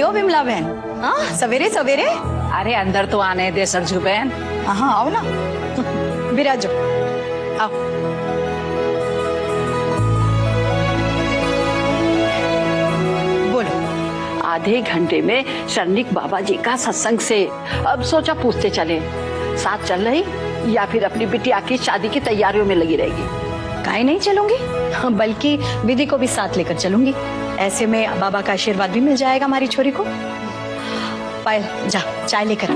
हो विमला बहन? हाँ सवेरे सवेरे। अरे अंदर तो आने दे सरजू बहन। हाँ आओ ना, बिराजो, आओ। बोलो। आधे घंटे में शरणिक बाबा जी का सत्संग से अब सोचा पूछते चले, साथ चल रही या फिर अपनी बिटिया की शादी की तैयारियों में लगी रहेगी? काहे नहीं चलूंगी, बल्कि विधि को भी साथ लेकर चलूंगी। ऐसे में बाबा का आशीर्वाद भी मिल जाएगा हमारी छोरी को। पायल जा चाय लेकर।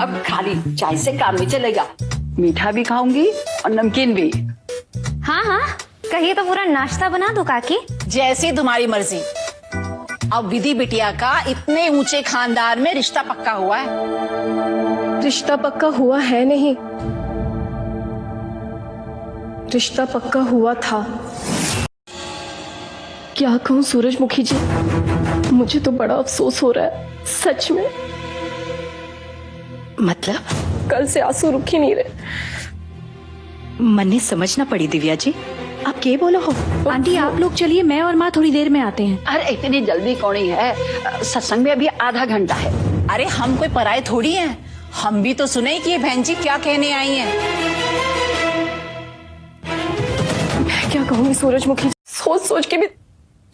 अब खाली चाय से काम नहीं चलेगा, मीठा भी खाऊंगी और नमकीन भी। हाँ हाँ, कहिए तो पूरा नाश्ता बना दो काकी। जैसी तुम्हारी मर्जी। अब विधि बिटिया का इतने ऊंचे खानदान में रिश्ता पक्का हुआ है। रिश्ता पक्का हुआ है नहीं, रिश्ता पक्का हुआ था। क्या कहूँ सूरजमुखी जी, मुझे तो बड़ा अफसोस हो रहा है सच में। मतलब? कल से आंसू रुक ही नहीं रहे। मन ने समझना पड़ी दिव्या जी, आप क्या बोलो हो? आंटी आप लोग चलिए, मैं और माँ थोड़ी देर में आते हैं। अरे इतनी जल्दी कौन ही है, सत्संग में अभी आधा घंटा है। अरे हम कोई पराये थोड़ी हैं, हम भी तो सुने कि ये बहन जी क्या कहने आई हैं। मैं क्या कहूँगी सूरजमुखी जी, सोच सोच के भी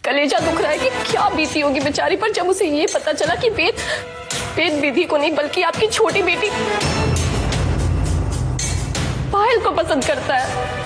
कलेजा दुख रहा है कि क्या बीती होगी बेचारी पर जब उसे ये पता चला कि वेद विधि को नहीं बल्कि आपकी छोटी बेटी पायल को पसंद करता है।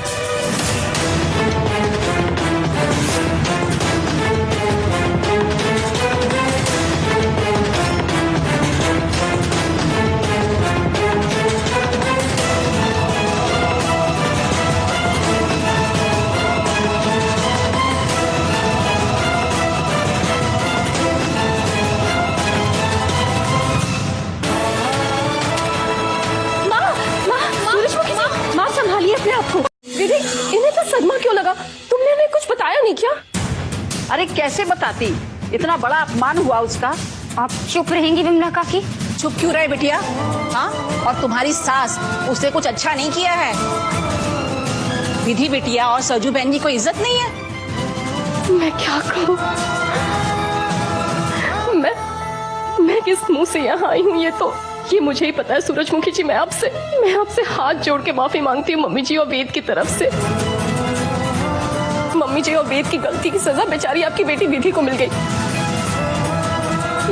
दीदी इन्हें तो सदमा क्यों लगा? तुमने उन्हें कुछ बताया नहीं क्या? अरे कैसे बताती, इतना बड़ा अपमान हुआ उसका। आप चुप रहेंगी विमला काकी? चुप क्यों रहे बिटिया? हाँ, और तुम्हारी सास उसने कुछ अच्छा नहीं किया है? विधि बिटिया और सरजू बहन की कोई इज्जत नहीं है? मैं क्या कहूँ, मैं किस मुंह से यहाँ आई हूँ ये मुझे ही पता है सूरजमुखी जी। मैं आपसे हाथ जोड़ के माफी मांगती हूँ मम्मी जी और वेद की तरफ से। मम्मी जी और वेद की गलती की सजा बेचारी आपकी बेटी विधि को मिल गई।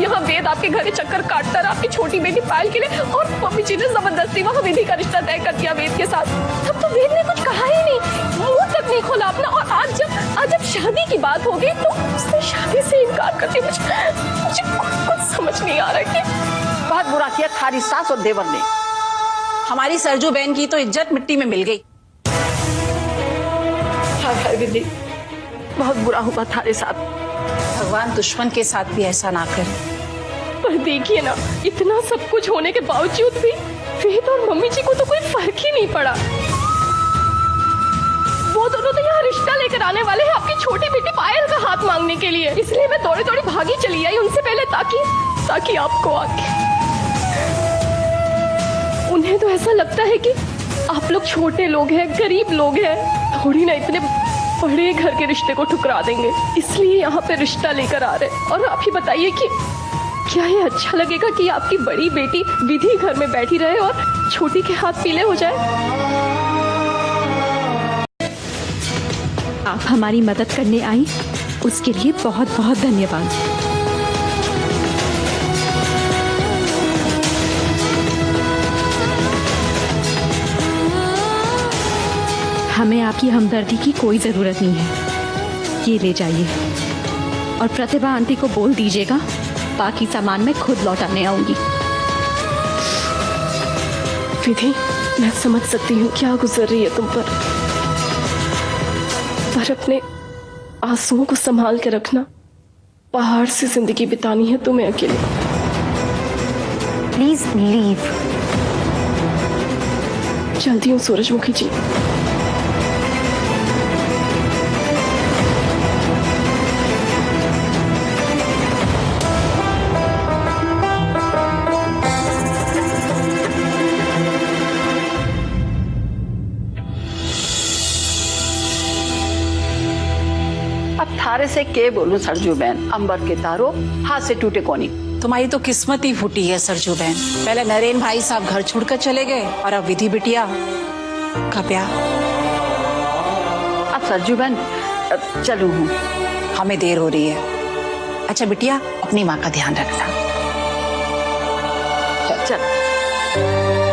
यहाँ वेद आपके घर चक्कर काटता रहा आपकी छोटी बेटी पायल के लिए, और मम्मी जी ने जबरदस्ती वहाँ विधि का रिश्ता तय कर दिया वेद के साथ। तब तो वेद ने कुछ कहा ही नहीं, मुंह तक नहीं खोला अपना। और आज जब शादी की बात हो गई तो उसने शादी से इनकार कर दिया। मुझे कुछ समझ नहीं आ रहा कि बहुत बुरा किया थारी सास और देवर ने। हमारी सरजू बहन की तो इज्जत मिट्टी में मिल गई। हाय विधि, बहुत बुरा हुआ थारे साथ। भगवान दुश्मन के साथ भी ऐसा ना करे। पर देखिए ना, इतना सब कुछ होने के बावजूद भी वेद और मम्मी जी को तो कोई फर्क ही नहीं पड़ा। वो दोनों तो यहाँ रिश्ता लेकर आने वाले हैं आपकी छोटी बेटी पायल का हाथ मांगने के लिए। इसलिए मैं दौड़े दौड़े भागी चली आई उनसे पहले, ताकि आपको आके। उन्हें तो ऐसा लगता है कि आप लोग छोटे लोग हैं, गरीब लोग हैं, थोड़ी ना इतने बड़े घर के रिश्ते को ठुकरा देंगे। इसलिए यहाँ पे रिश्ता लेकर आ रहे। और आप ही बताइए कि क्या ये अच्छा लगेगा कि आपकी बड़ी बेटी विधि घर में बैठी रहे और छोटी के हाथ पीले हो जाए? आप हमारी मदद करने आई, उसके लिए बहुत बहुत धन्यवाद। हमें आपकी हमदर्दी की कोई जरूरत नहीं है। ये ले जाइए और प्रतिभा आंटी को बोल दीजिएगा बाकी सामान मैं खुद लौटाने आऊंगी। विधि, मैं समझ सकती हूँ क्या गुजर रही है तुम पर अपने आंसुओं को संभाल के रखना। पहाड़ से जिंदगी बितानी है तुम्हें अकेले। Please leave. चलती हूँ सूरजमुखी जी। थारे से के बोलूं सरजू बहन, अंबर के तारो हाथ से टूटे कोनी। तुम्हारी तो किस्मत ही फूटी है सरजू बहन। पहले नरेन भाई साहब घर छोड़कर चले गए और अब विधि बिटिया का प्यार। अब सरजू बहन चलू हूँ। हमें देर हो रही है। अच्छा बिटिया, अपनी माँ का ध्यान रखना। चल।